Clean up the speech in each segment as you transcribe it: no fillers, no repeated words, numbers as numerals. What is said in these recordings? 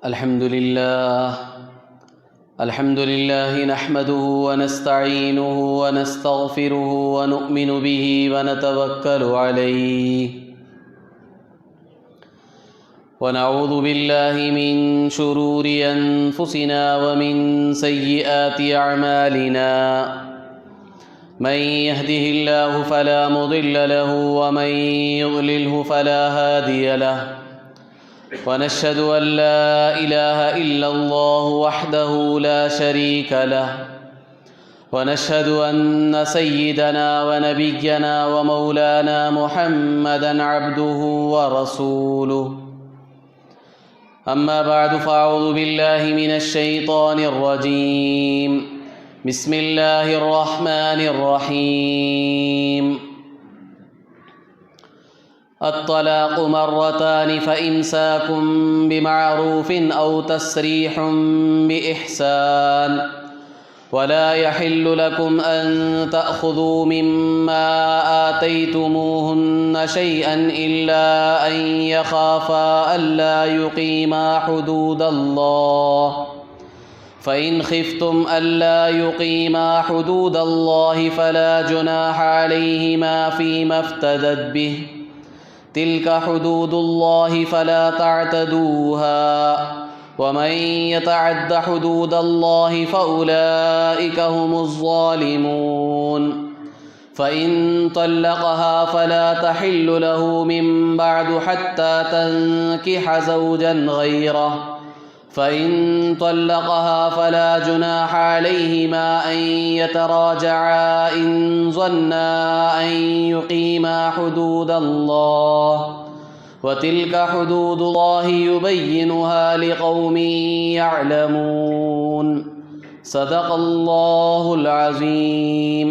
الحمد لله نحمده ونستعينه ونستغفره ونؤمن به ونتوكل عليه ونعوذ بالله من شرور أنفسنا ومن سيئات أعمالنا من يهده الله فلا مضل له ومن يضلله فلا هادي له ونشهد أن لا إله إلا الله وحده لا شريك له ونشهد أن سيدنا ونبينا ومولانا محمدا عبده ورسوله أما بعد فأعوذ بالله من الشيطان الرجيم بسم الله الرحمن الرحيم الطلاق مرتان فإمساك بمعروف أو تسريح بإحسان ولا يحل لكم أن تأخذوا مما آتيتموهن شيئا إلا أن يخافا ألا يقيما حدود الله فإن خفتم ألا يقيما حدود الله فلا جناح عليهما فيما افتدت به تلك حدود الله فلا تعتدوها ومن يتعد حدود الله فأولئك هم الظالمون فإن طلقها فلا تحل له من بعد حتى تنكح زوجا غيره فإن طلقها فلا جناح عليهما أن يتراجعا إن ظنا أن يقيما حدود الله وتلك حدود الله يبينها لقوم يعلمون صدق الله العظيم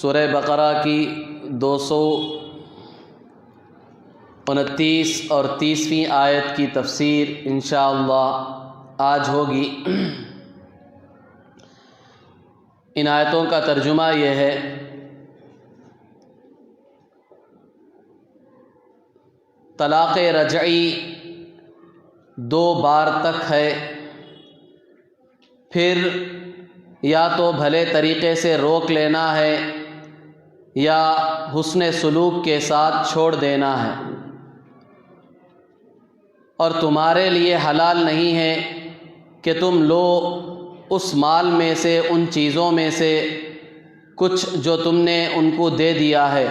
سورہ بقرہ کی 229 اور 30ویں آیت کی تفسیر انشاءاللہ آج ہوگی۔ ان آیتوں کا ترجمہ یہ ہے طلاق رجعی 2 بار تک ہے، پھر یا تو بھلے طریقے سے روک لینا ہے یا حسن سلوک کے ساتھ چھوڑ دینا ہے، اور تمہارے لیے حلال نہیں ہے کہ تم لو اس مال میں سے، ان چیزوں میں سے کچھ جو تم نے ان کو دے دیا ہے۔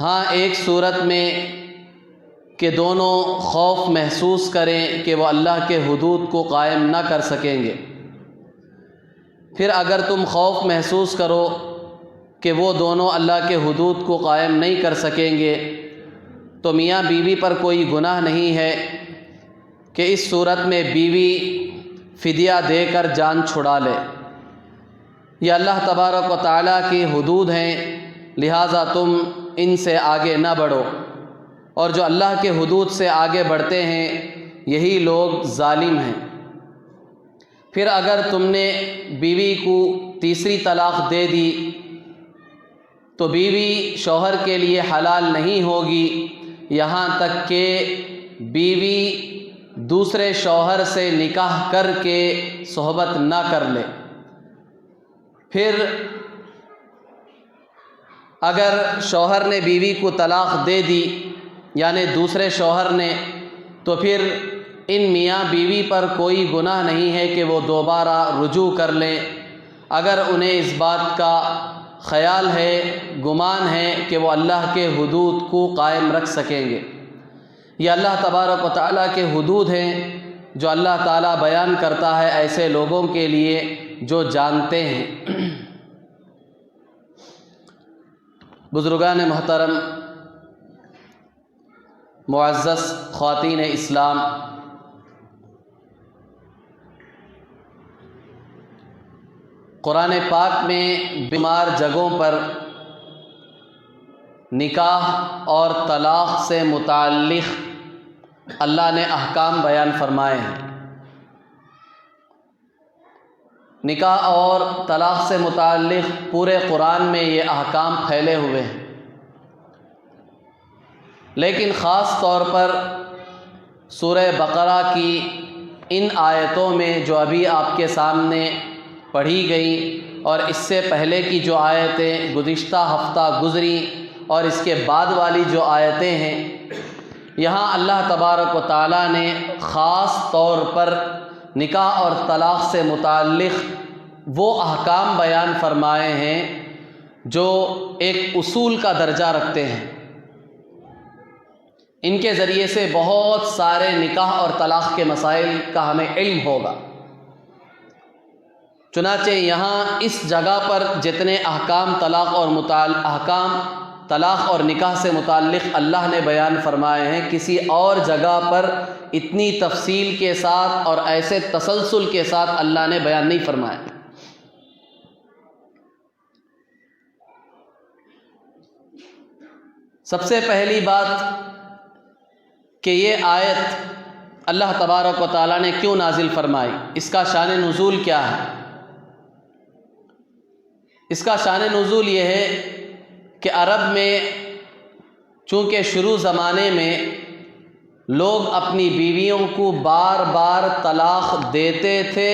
ہاں، ایک صورت میں کہ دونوں خوف محسوس کریں کہ وہ اللہ کے حدود کو قائم نہ کر سکیں گے۔ پھر اگر تم خوف محسوس کرو کہ وہ دونوں اللہ کے حدود کو قائم نہیں کر سکیں گے تو میاں بیوی پر کوئی گناہ نہیں ہے کہ اس صورت میں بیوی فدیہ دے کر جان چھڑا لے۔ یہ اللہ تبارک و تعالیٰ کی حدود ہیں، لہٰذا تم ان سے آگے نہ بڑھو، اور جو اللہ کے حدود سے آگے بڑھتے ہیں یہی لوگ ظالم ہیں۔ پھر اگر تم نے بیوی کو تیسری طلاق دے دی تو بیوی شوہر کے لیے حلال نہیں ہوگی یہاں تک کہ بیوی دوسرے شوہر سے نکاح کر کے صحبت نہ کر لے۔ پھر اگر شوہر نے بیوی کو طلاق دے دی، یعنی دوسرے شوہر نے، تو پھر ان میاں بیوی پر کوئی گناہ نہیں ہے کہ وہ دوبارہ رجوع کر لیں، اگر انہیں اس بات کا خیال ہے، گمان ہے کہ وہ اللہ کے حدود کو قائم رکھ سکیں گے۔ یہ اللہ تبارک و تعالیٰ کے حدود ہیں جو اللہ تعالیٰ بیان کرتا ہے ایسے لوگوں کے لیے جو جانتے ہیں۔ بزرگان محترم، معزز خواتین اسلام، قرآن پاک میں بیمار جگہوں پر نکاح اور طلاق سے متعلق اللہ نے احکام بیان فرمائے ہیں۔ نکاح اور طلاق سے متعلق پورے قرآن میں یہ احکام پھیلے ہوئے ہیں۔ لیکن خاص طور پر سورہ بقرہ کی ان آیتوں میں جو ابھی آپ کے سامنے پڑھی گئی اور اس سے پہلے کی جو آیتیں گزشتہ ہفتہ گزری اور اس کے بعد والی جو آیتیں ہیں، یہاں اللہ تبارک و تعالیٰ نے خاص طور پر نکاح اور طلاق سے متعلق وہ احکام بیان فرمائے ہیں جو ایک اصول کا درجہ رکھتے ہیں۔ ان کے ذریعے سے بہت سارے نکاح اور طلاق کے مسائل کا ہمیں علم ہوگا۔ چنانچہ یہاں اس جگہ پر جتنے احکام طلاق اور نکاح سے متعلق اللہ نے بیان فرمائے ہیں، کسی اور جگہ پر اتنی تفصیل کے ساتھ اور ایسے تسلسل کے ساتھ اللہ نے بیان نہیں فرمایا۔ سب سے پہلی بات کہ یہ آیت اللہ تبارک و تعالیٰ نے کیوں نازل فرمائی، اس کا شان نزول کیا ہے؟ اس کا شان نزول یہ ہے کہ عرب میں چونکہ شروع زمانے میں لوگ اپنی بیویوں کو بار بار طلاق دیتے تھے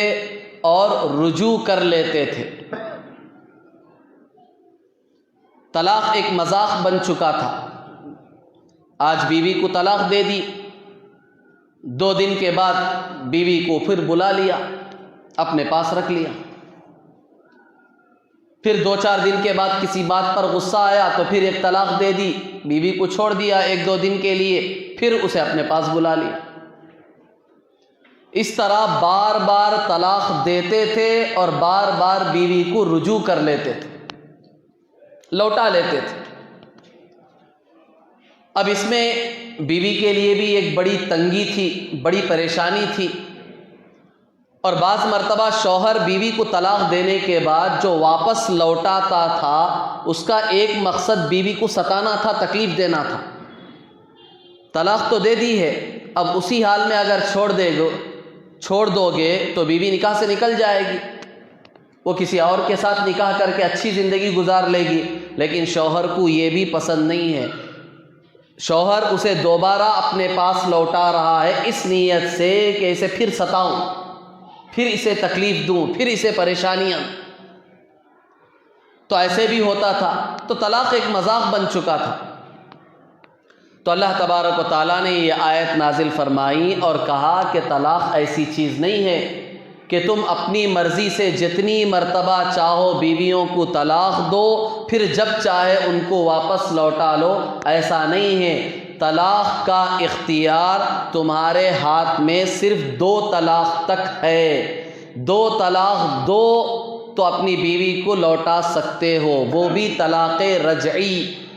اور رجوع کر لیتے تھے۔ طلاق ایک مذاق بن چکا تھا۔ آج بیوی کو طلاق دے دی، 2 دن کے بعد بیوی کو پھر بلا لیا، اپنے پاس رکھ لیا، پھر 2-4 دن کے بعد کسی بات پر غصہ آیا تو پھر ایک طلاق دے دی، بیوی کو چھوڑ دیا 1-2 دن کے لیے، پھر اسے اپنے پاس بلا لیا۔ اس طرح بار بار طلاق دیتے تھے اور بار بار بیوی کو رجوع کر لیتے تھے، لوٹا لیتے تھے۔ اب اس میں بیوی کے لیے بھی ایک بڑی تنگی تھی، بڑی پریشانی تھی، اور بعض مرتبہ شوہر بیوی کو طلاق دینے کے بعد جو واپس لوٹاتا تھا اس کا ایک مقصد بیوی کو ستانا تھا، تکلیف دینا تھا۔ طلاق تو دے دی ہے، اب اسی حال میں اگر چھوڑ دو گے تو بیوی نکاح سے نکل جائے گی، وہ کسی اور کے ساتھ نکاح کر کے اچھی زندگی گزار لے گی۔ لیکن شوہر کو یہ بھی پسند نہیں ہے، شوہر اسے دوبارہ اپنے پاس لوٹا رہا ہے اس نیت سے کہ اسے پھر ستاؤں، پھر اسے تکلیف دوں، پھر اسے پریشانیاں۔ تو ایسے بھی ہوتا تھا، تو طلاق ایک مذاق بن چکا تھا۔ تو اللہ تبارک و تعالیٰ نے یہ آیت نازل فرمائی اور کہا کہ طلاق ایسی چیز نہیں ہے کہ تم اپنی مرضی سے جتنی مرتبہ چاہو بیویوں کو طلاق دو، پھر جب چاہے ان کو واپس لوٹا لو۔ ایسا نہیں ہے، طلاق کا اختیار تمہارے ہاتھ میں صرف 2 طلاق تک ہے۔ 2 طلاق دو تو اپنی بیوی کو لوٹا سکتے ہو، وہ بھی طلاق رجعی،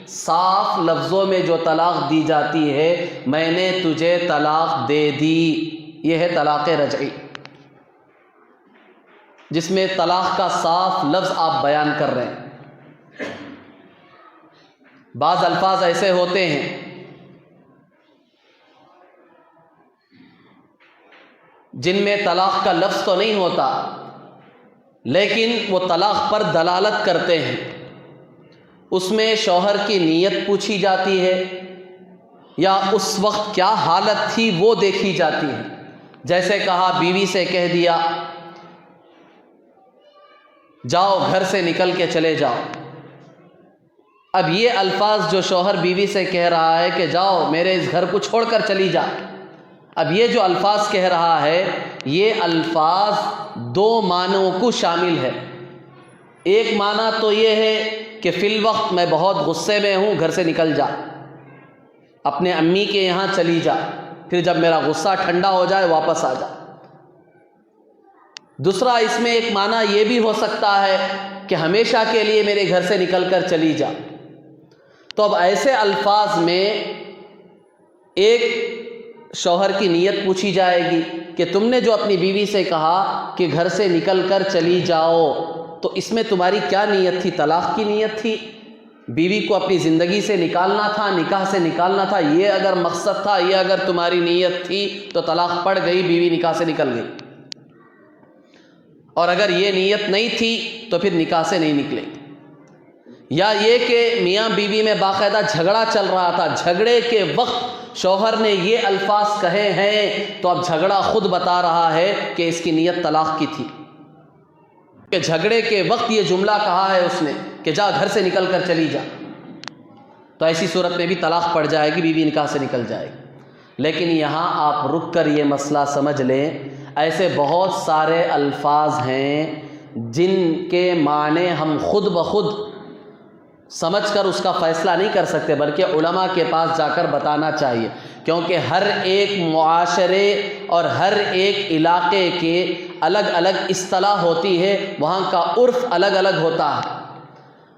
صاف لفظوں میں جو طلاق دی جاتی ہے، میں نے تجھے طلاق دے دی، یہ ہے طلاق رجعی، جس میں طلاق کا صاف لفظ آپ بیان کر رہے ہیں۔ بعض الفاظ ایسے ہوتے ہیں جن میں طلاق کا لفظ تو نہیں ہوتا لیکن وہ طلاق پر دلالت کرتے ہیں، اس میں شوہر کی نیت پوچھی جاتی ہے یا اس وقت کیا حالت تھی وہ دیکھی جاتی ہے۔ جیسے کہا بیوی سے کہہ دیا جاؤ گھر سے نکل کے چلے جاؤ، اب یہ الفاظ جو شوہر بیوی سے کہہ رہا ہے کہ جاؤ میرے اس گھر کو چھوڑ کر چلی جا، اب یہ جو الفاظ کہہ رہا ہے یہ الفاظ 2 معنوں کو شامل ہے۔ ایک معنی تو یہ ہے کہ فی الوقت میں بہت غصے میں ہوں، گھر سے نکل جا، اپنے امی کے یہاں چلی جا، پھر جب میرا غصہ ٹھنڈا ہو جائے واپس آ جا۔ دوسرا اس میں ایک معنی یہ بھی ہو سکتا ہے کہ ہمیشہ کے لیے میرے گھر سے نکل کر چلی جا۔ تو اب ایسے الفاظ میں ایک شوہر کی نیت پوچھی جائے گی کہ تم نے جو اپنی بیوی سے کہا کہ گھر سے نکل کر چلی جاؤ، تو اس میں تمہاری کیا نیت تھی؟ طلاق کی نیت تھی، بیوی کو اپنی زندگی سے نکالنا تھا، نکاح سے نکالنا تھا، یہ اگر مقصد تھا، یہ اگر تمہاری نیت تھی تو طلاق پڑ گئی، بیوی نکاح سے نکل گئی، اور اگر یہ نیت نہیں تھی تو پھر نکاح سے نہیں نکلے گی۔ یا یہ کہ میاں بیوی میں باقاعدہ جھگڑا چل رہا تھا، جھگڑے کے وقت شوہر نے یہ الفاظ کہے ہیں تو اب جھگڑا خود بتا رہا ہے کہ اس کی نیت طلاق کی تھی، کہ جھگڑے کے وقت یہ جملہ کہا ہے اس نے کہ جا گھر سے نکل کر چلی جا، تو ایسی صورت میں بھی طلاق پڑ جائے گی، بیوی نکاح سے نکل جائے گی۔ لیکن یہاں آپ رک کر یہ مسئلہ سمجھ لیں، ایسے بہت سارے الفاظ ہیں جن کے معنی ہم خود بخود سمجھ کر اس کا فیصلہ نہیں کر سکتے، بلکہ علماء کے پاس جا کر بتانا چاہیے، کیونکہ ہر ایک معاشرے اور ہر ایک علاقے کے الگ الگ اصطلاح ہوتی ہے، وہاں کا عرف الگ الگ ہوتا ہے۔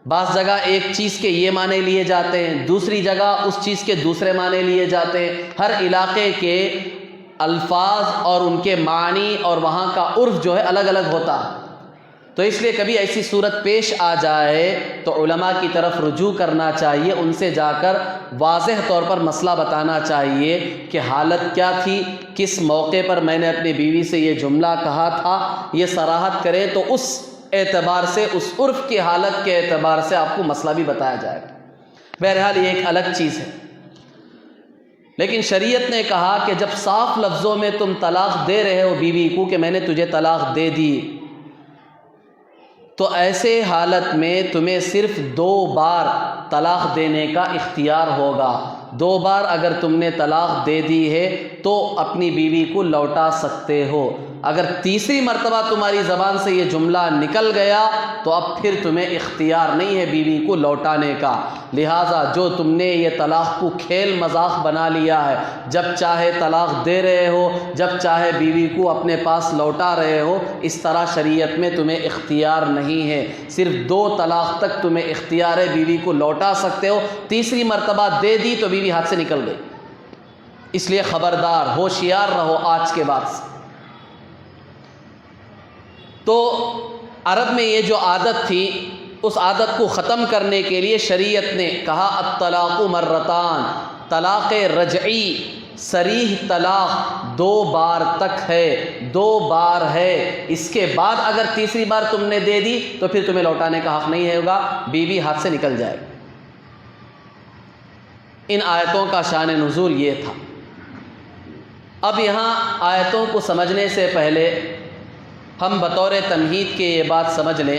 بعض جگہ ایک چیز کے یہ معنی لیے جاتے ہیں، دوسری جگہ اس چیز کے دوسرے معنی لیے جاتے ہیں۔ ہر علاقے کے الفاظ اور ان کے معنی اور وہاں کا عرف جو ہے الگ الگ ہوتا ہے، تو اس لیے کبھی ایسی صورت پیش آ جائے تو علماء کی طرف رجوع کرنا چاہیے، ان سے جا کر واضح طور پر مسئلہ بتانا چاہیے کہ حالت کیا تھی، کس موقع پر میں نے اپنی بیوی سے یہ جملہ کہا تھا، یہ صراحت کریں تو اس اعتبار سے، اس عرف کی حالت کے اعتبار سے آپ کو مسئلہ بھی بتایا جائے گا۔ بہرحال یہ ایک الگ چیز ہے، لیکن شریعت نے کہا کہ جب صاف لفظوں میں تم طلاق دے رہے ہو بیوی کو کہ میں نے تجھے طلاق دے دی، تو ایسے حالت میں تمہیں صرف 2 بار طلاق دینے کا اختیار ہوگا۔ 2 بار اگر تم نے طلاق دے دی ہے تو اپنی بیوی کو لوٹا سکتے ہو۔ اگر تیسری مرتبہ تمہاری زبان سے یہ جملہ نکل گیا تو اب پھر تمہیں اختیار نہیں ہے بیوی کو لوٹانے کا۔ لہٰذا جو تم نے یہ طلاق کو کھیل مذاق بنا لیا ہے، جب چاہے طلاق دے رہے ہو، جب چاہے بیوی کو اپنے پاس لوٹا رہے ہو، اس طرح شریعت میں تمہیں اختیار نہیں ہے۔ صرف 2 طلاق تک تمہیں اختیار ہے، بیوی کو لوٹا سکتے ہو۔ تیسری مرتبہ دے دی تو بیوی ہاتھ سے نکل گئی۔ اس لیے خبردار، ہوشیار رہو آج کے بعد سے۔ تو عرب میں یہ جو عادت تھی، اس عادت کو ختم کرنے کے لیے شریعت نے کہا الطلاق مرتان، طلاق رجعی صریح طلاق 2 بار تک ہے، 2 بار ہے۔ اس کے بعد اگر تیسری بار تم نے دے دی تو پھر تمہیں لوٹانے کا حق نہیں ہوگا، بیوی ہاتھ سے نکل جائے گی۔ ان آیتوں کا شان نزول یہ تھا۔ اب یہاں آیتوں کو سمجھنے سے پہلے ہم بطور تمہید کے یہ بات سمجھ لیں،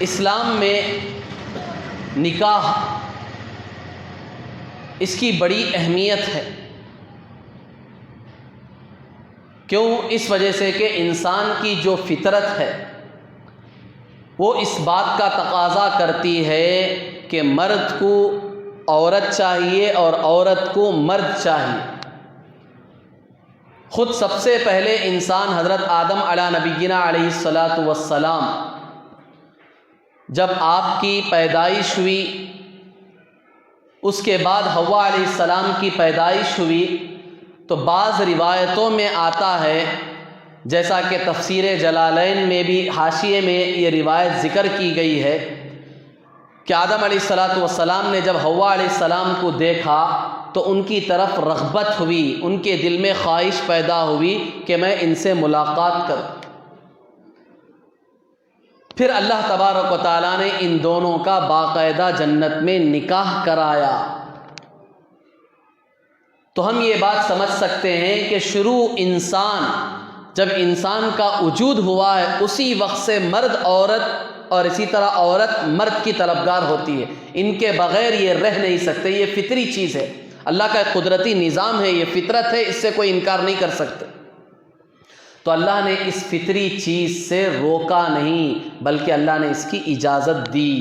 اسلام میں نکاح اس کی بڑی اہمیت ہے۔ کیوں؟ اس وجہ سے کہ انسان کی جو فطرت ہے وہ اس بات کا تقاضا کرتی ہے کہ مرد کو عورت چاہیے اور عورت کو مرد چاہیے۔ خود سب سے پہلے انسان حضرت آدم علی نبینا علیہ الصلاۃ والسلام جب آپ کی پیدائش ہوئی، اس کے بعد حوا علیہ السلام کی پیدائش ہوئی، تو بعض روایتوں میں آتا ہے، جیسا کہ تفسیر جلالین میں بھی حاشیے میں یہ روایت ذکر کی گئی ہے کہ آدم علیہ الصلاۃ والسلام نے جب حوا علیہ السلام کو دیکھا تو ان کی طرف رغبت ہوئی، ان کے دل میں خواہش پیدا ہوئی کہ میں ان سے ملاقات کروں۔ پھر اللہ تبارک و تعالیٰ نے ان دونوں کا باقاعدہ جنت میں نکاح کرایا۔ تو ہم یہ بات سمجھ سکتے ہیں کہ شروع انسان، جب انسان کا وجود ہوا ہے، اسی وقت سے مرد عورت اور اسی طرح عورت مرد کی طلبگار ہوتی ہے، ان کے بغیر یہ رہ نہیں سکتے۔ یہ فطری چیز ہے، اللہ کا ایک قدرتی نظام ہے، یہ فطرت ہے، اس سے کوئی انکار نہیں کر سکتے۔ تو اللہ نے اس فطری چیز سے روکا نہیں، بلکہ اللہ نے اس کی اجازت دی۔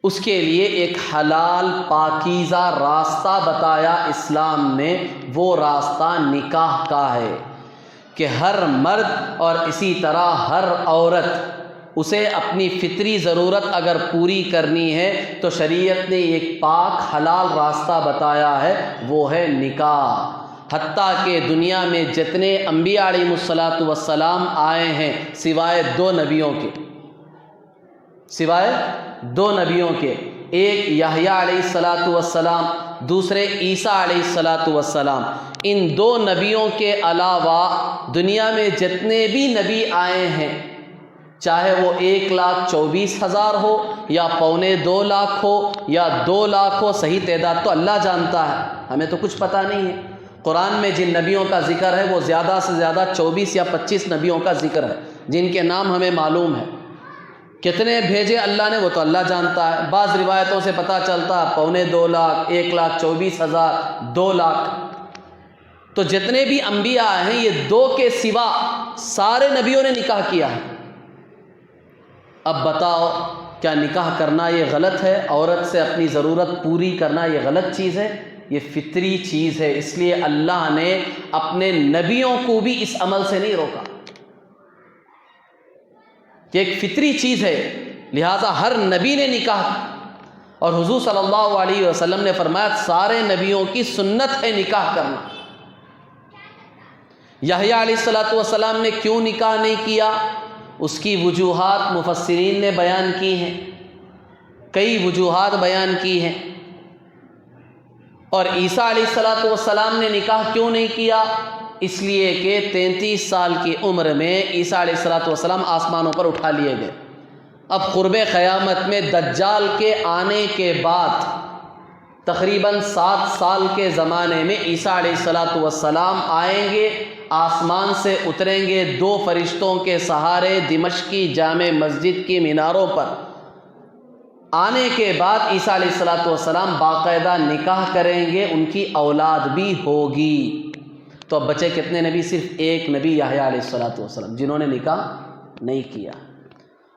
اس کے لیے ایک حلال پاکیزہ راستہ بتایا اسلام نے، وہ راستہ نکاح کا ہے کہ ہر مرد اور اسی طرح ہر عورت اسے اپنی فطری ضرورت اگر پوری کرنی ہے تو شریعت نے ایک پاک حلال راستہ بتایا ہے، وہ ہے نکاح۔ حتیٰ کہ دنیا میں جتنے انبیاء علیہ الصلاۃ والسلام آئے ہیں سوائے 2 نبیوں کے، سوائے 2 نبیوں کے، ایک یحییٰ علیہ الصلاۃ والسلام، دوسرے عیسیٰ علیہ الصلاۃ والسلام، ان 2 نبیوں کے علاوہ دنیا میں جتنے بھی نبی آئے ہیں چاہے وہ 1,24,000 ہو یا 2.25 لاکھ ہو یا 2 لاکھ ہو، صحیح تعداد تو اللہ جانتا ہے، ہمیں تو کچھ پتہ نہیں ہے۔ قرآن میں جن نبیوں کا ذکر ہے وہ زیادہ سے زیادہ 24 یا 25 نبیوں کا ذکر ہے جن کے نام ہمیں معلوم ہے۔ کتنے بھیجے اللہ نے وہ تو اللہ جانتا ہے۔ بعض روایتوں سے پتہ چلتا ہے 2.25 لاکھ، 1,24,000، 2 لاکھ۔ تو جتنے بھی انبیاء ہیں یہ 2 کے سوا سارے نبیوں نے نکاح کیا ہے۔ اب بتاؤ کیا نکاح کرنا یہ غلط ہے؟ عورت سے اپنی ضرورت پوری کرنا یہ غلط چیز ہے؟ یہ فطری چیز ہے، اس لیے اللہ نے اپنے نبیوں کو بھی اس عمل سے نہیں روکا۔ یہ ایک فطری چیز ہے، لہٰذا ہر نبی نے نکاح، اور حضور صلی اللہ علیہ وسلم نے فرمایا سارے نبیوں کی سنت ہے نکاح کرنا۔ یحییٰ علیہ السلام نے کیوں نکاح نہیں کیا؟ اس کی وجوہات مفسرین نے بیان کی ہیں، کئی وجوہات بیان کی ہیں۔ اور عیسیٰ علیہ السلام نے نکاح کیوں نہیں کیا؟ اس لیے کہ 33 سال کی عمر میں عیسیٰ علیہ السلام آسمانوں پر اٹھا لیے گئے۔ اب قرب قیامت میں دجال کے آنے کے بعد تقریباً 7 سال کے زمانے میں عیسیٰ علیہ السلام آئیں گے، آسمان سے اتریں گے 2 فرشتوں کے سہارے دمشق کی جامع مسجد کی میناروں پر۔ آنے کے بعد عیسیٰ علیہ السلام باقاعدہ نکاح کریں گے، ان کی اولاد بھی ہوگی۔ تو اب بچے کتنے نبی؟ صرف ایک نبی یحییٰ علیہ السلام، جنہوں نے نکاح نہیں کیا،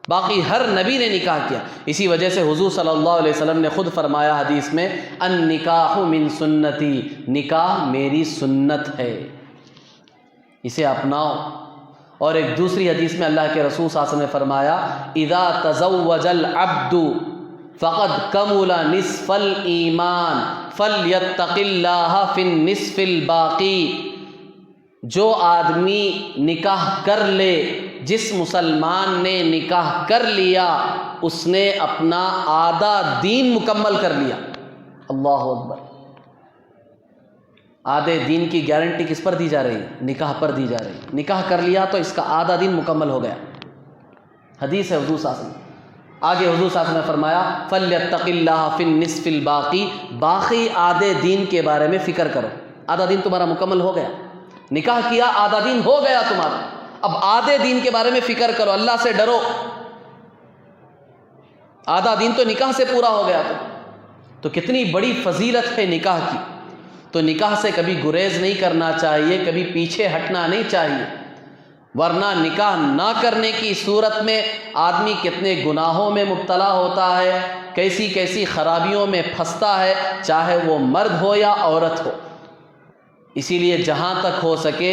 باقی ہر نبی نے نکاح کیا۔ اسی وجہ سے حضور صلی اللہ علیہ وسلم نے خود فرمایا حدیث میں النکاح من سنتی، نکاح میری سنت ہے، اسے اپناؤ۔ اور ایک دوسری حدیث میں اللہ کے رسول صلی اللہ علیہ وسلم نے فرمایا اذا تزوج العبد فقد کمل نصف الایمان فلیتق اللہ فی النصف الباقی۔ جو آدمی نکاح کر لے، جس مسلمان نے نکاح کر لیا، اس نے اپنا آدھا دین مکمل کر لیا۔ اللہ اکبر۔ آدھے دین کی گارنٹی کس پر دی جا رہی ہے؟ نکاح پر دی جا رہی ہے۔ نکاح کر لیا تو اس کا آدھا دین مکمل ہو گیا۔ حدیث ہے حضور صلی اللہ علیہ وسلم۔ آگے حضور صلی اللہ علیہ وسلم نے فرمایا فَلْيَتَّقِ اللَّهَ فِي النِّصْفِ الْبَاقِي، باقی آدھے دین کے بارے میں فکر کرو۔ آدھا دین تمہارا مکمل ہو گیا، نکاح کیا، آدھا دین ہو گیا تمہارا، اب آدھے دین کے بارے میں فکر کرو، اللہ سے ڈرو۔ آدھا دین تو نکاح سے پورا ہو گیا تو کتنی بڑی فضیلت ہے نکاح کی۔ تو نکاح سے کبھی گریز نہیں کرنا چاہیے، کبھی پیچھے ہٹنا نہیں چاہیے، ورنہ نکاح نہ کرنے کی صورت میں آدمی کتنے گناہوں میں مبتلا ہوتا ہے، کیسی کیسی خرابیوں میں پھنستا ہے، چاہے وہ مرد ہو یا عورت ہو۔ اسی لیے جہاں تک ہو سکے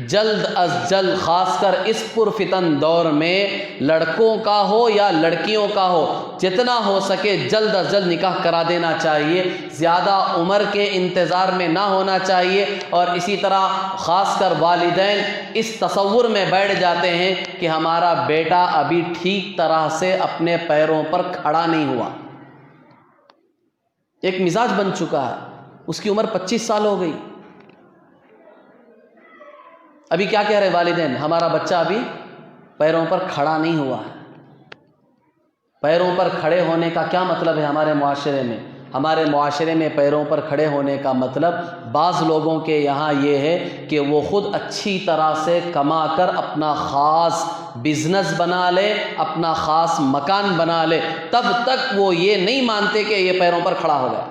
جلد از جلد، خاص کر اس پرفتن دور میں لڑکوں کا ہو یا لڑکیوں کا ہو، جتنا ہو سکے جلد از جلد نکاح کرا دینا چاہیے، زیادہ عمر کے انتظار میں نہ ہونا چاہیے۔ اور اسی طرح خاص کر والدین اس تصور میں بیٹھ جاتے ہیں کہ ہمارا بیٹا ابھی ٹھیک طرح سے اپنے پیروں پر کھڑا نہیں ہوا، ایک مزاج بن چکا ہے، اس کی عمر 25 سال ہو گئی، ابھی کیا کہہ رہے والدین؟ ہمارا بچہ ابھی پیروں پر کھڑا نہیں ہوا ہے۔ پیروں پر کھڑے ہونے کا کیا مطلب ہے ہمارے معاشرے میں؟ ہمارے معاشرے میں پیروں پر کھڑے ہونے کا مطلب بعض لوگوں کے یہاں یہ ہے کہ وہ خود اچھی طرح سے کما کر اپنا خاص بزنس بنا لے، اپنا خاص مکان بنا لے، تب تک وہ یہ نہیں مانتے کہ یہ پیروں پر کھڑا ہو گیا۔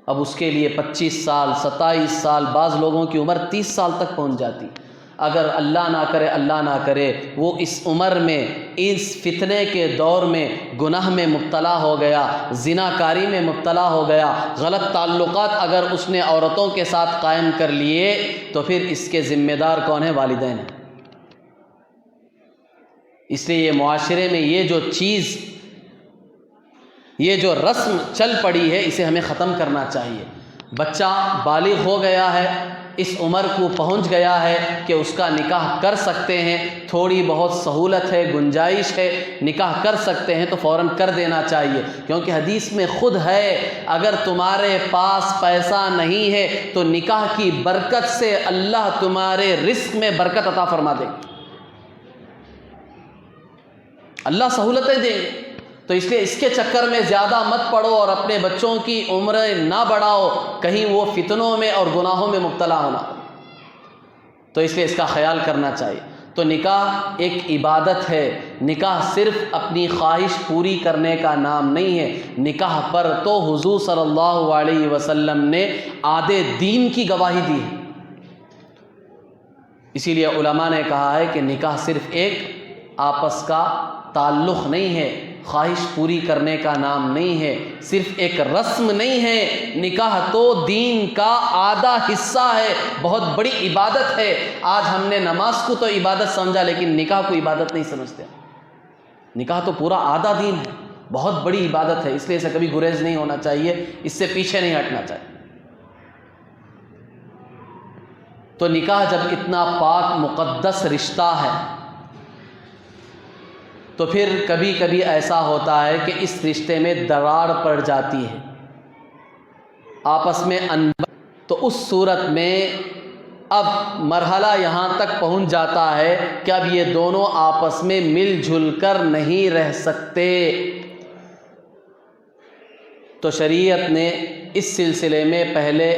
اب اس کے لیے 25 سال 27 سال، بعض لوگوں کی عمر 30 سال تک پہنچ جاتی۔ اگر اللہ نہ کرے وہ اس عمر میں، اس فتنے کے دور میں گناہ میں مبتلا ہو گیا، زناکاری میں مبتلا ہو گیا، غلط تعلقات اگر اس نے عورتوں کے ساتھ قائم کر لیے، تو پھر اس کے ذمہ دار کون ہیں؟ والدین ہیں۔ اس لیے یہ معاشرے میں یہ جو چیز، یہ جو رسم چل پڑی ہے، اسے ہمیں ختم کرنا چاہیے۔ بچہ بالغ ہو گیا ہے، اس عمر کو پہنچ گیا ہے کہ اس کا نکاح کر سکتے ہیں، تھوڑی بہت سہولت ہے، گنجائش ہے، نکاح کر سکتے ہیں تو فوراً کر دینا چاہیے، کیونکہ حدیث میں خود ہے اگر تمہارے پاس پیسہ نہیں ہے تو نکاح کی برکت سے اللہ تمہارے رزق میں برکت عطا فرما دے۔ اللہ سہولتیں دیں گے. تو اس لیے اس کے چکر میں زیادہ مت پڑو اور اپنے بچوں کی عمریں نہ بڑھاؤ، کہیں وہ فتنوں میں اور گناہوں میں مبتلا ہونا. تو اس لیے اس کا خیال کرنا چاہیے. تو نکاح ایک عبادت ہے. نکاح صرف اپنی خواہش پوری کرنے کا نام نہیں ہے. نکاح پر تو حضور صلی اللہ علیہ وسلم نے آدھے دین کی گواہی دی ہے. اسی لیے علماء نے کہا ہے کہ نکاح صرف ایک آپس کا تعلق نہیں ہے، خواہش پوری کرنے کا نام نہیں ہے، صرف ایک رسم نہیں ہے. نکاح تو دین کا آدھا حصہ ہے، بہت بڑی عبادت ہے. آج ہم نے نماز کو تو عبادت سمجھا لیکن نکاح کو عبادت نہیں سمجھتے. نکاح تو پورا آدھا دین ہے، بہت بڑی عبادت ہے. اس لیے اسے کبھی گریز نہیں ہونا چاہیے، اس سے پیچھے نہیں ہٹنا چاہیے. تو نکاح جب اتنا پاک مقدس رشتہ ہے تو پھر کبھی کبھی ایسا ہوتا ہے کہ اس رشتے میں دراڑ پڑ جاتی ہے، آپس میں تو اس صورت میں اب مرحلہ یہاں تک پہنچ جاتا ہے کہ اب یہ دونوں آپس میں مل جل کر نہیں رہ سکتے. تو شریعت نے اس سلسلے میں پہلے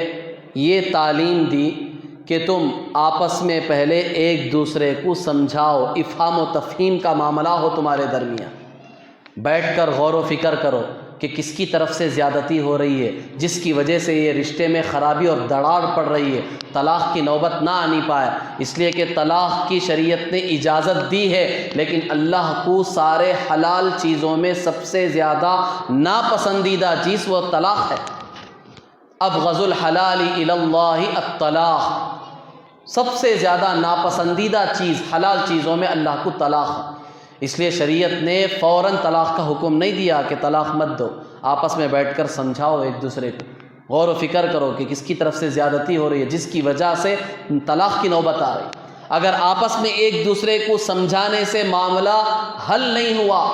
یہ تعلیم دی کہ تم آپس میں پہلے ایک دوسرے کو سمجھاؤ. افہام و تفہیم کا معاملہ ہو تمہارے درمیان، بیٹھ کر غور و فکر کرو کہ کس کی طرف سے زیادتی ہو رہی ہے جس کی وجہ سے یہ رشتے میں خرابی اور دراڑ پڑ رہی ہے. طلاق کی نوبت نہ آنی پائے، اس لیے کہ طلاق کی شریعت نے اجازت دی ہے، لیکن اللہ کو سارے حلال چیزوں میں سب سے زیادہ ناپسندیدہ چیز وہ طلاق ہے. ابغض الحلال الی اللہ الطلاق، سب سے زیادہ ناپسندیدہ چیز حلال چیزوں میں اللہ کو طلاق ہے. اس لیے شریعت نے فوراً طلاق کا حکم نہیں دیا کہ طلاق مت دو. آپس میں بیٹھ کر سمجھاؤ ایک دوسرے کو، غور و فکر کرو کہ کس کی طرف سے زیادتی ہو رہی ہے جس کی وجہ سے طلاق کی نوبت آ رہی. اگر آپس میں ایک دوسرے کو سمجھانے سے معاملہ حل نہیں ہوا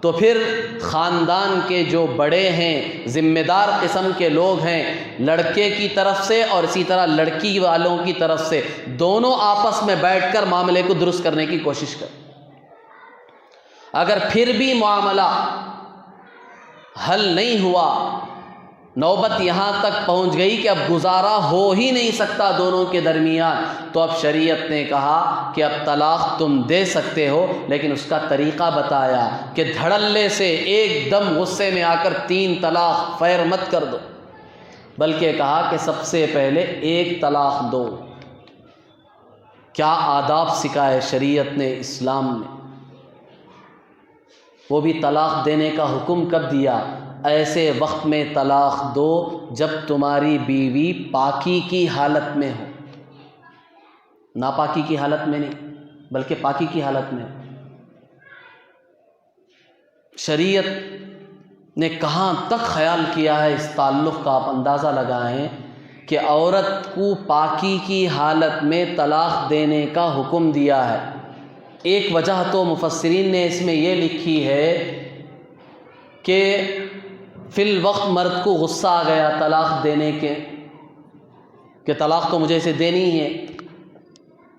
تو پھر خاندان کے جو بڑے ہیں، ذمہ دار قسم کے لوگ ہیں، لڑکے کی طرف سے اور اسی طرح لڑکی والوں کی طرف سے، دونوں آپس میں بیٹھ کر معاملے کو درست کرنے کی کوشش کریں. اگر پھر بھی معاملہ حل نہیں ہوا، نوبت یہاں تک پہنچ گئی کہ اب گزارا ہو ہی نہیں سکتا دونوں کے درمیان، تو اب شریعت نے کہا کہ اب طلاق تم دے سکتے ہو، لیکن اس کا طریقہ بتایا کہ دھڑلے سے ایک دم غصے میں آ کر 3 طلاق فیر مت کر دو، بلکہ کہا کہ سب سے پہلے 1 طلاق دو. کیا آداب سکھائے شریعت نے اسلام میں. وہ بھی طلاق دینے کا حکم کب دیا؟ ایسے وقت میں طلاق دو جب تمہاری بیوی پاکی کی حالت میں ہو، ناپاکی کی حالت میں نہیں بلکہ پاکی کی حالت میں ہو. شریعت نے کہاں تک خیال کیا ہے اس تعلق کا، آپ اندازہ لگائیں کہ عورت کو پاکی کی حالت میں طلاق دینے کا حکم دیا ہے. ایک وجہ تو مفسرین نے اس میں یہ لکھی ہے کہ فی الوقت مرد کو غصہ آ گیا طلاق دینے کے کہ طلاق تو مجھے اسے دینی ہے.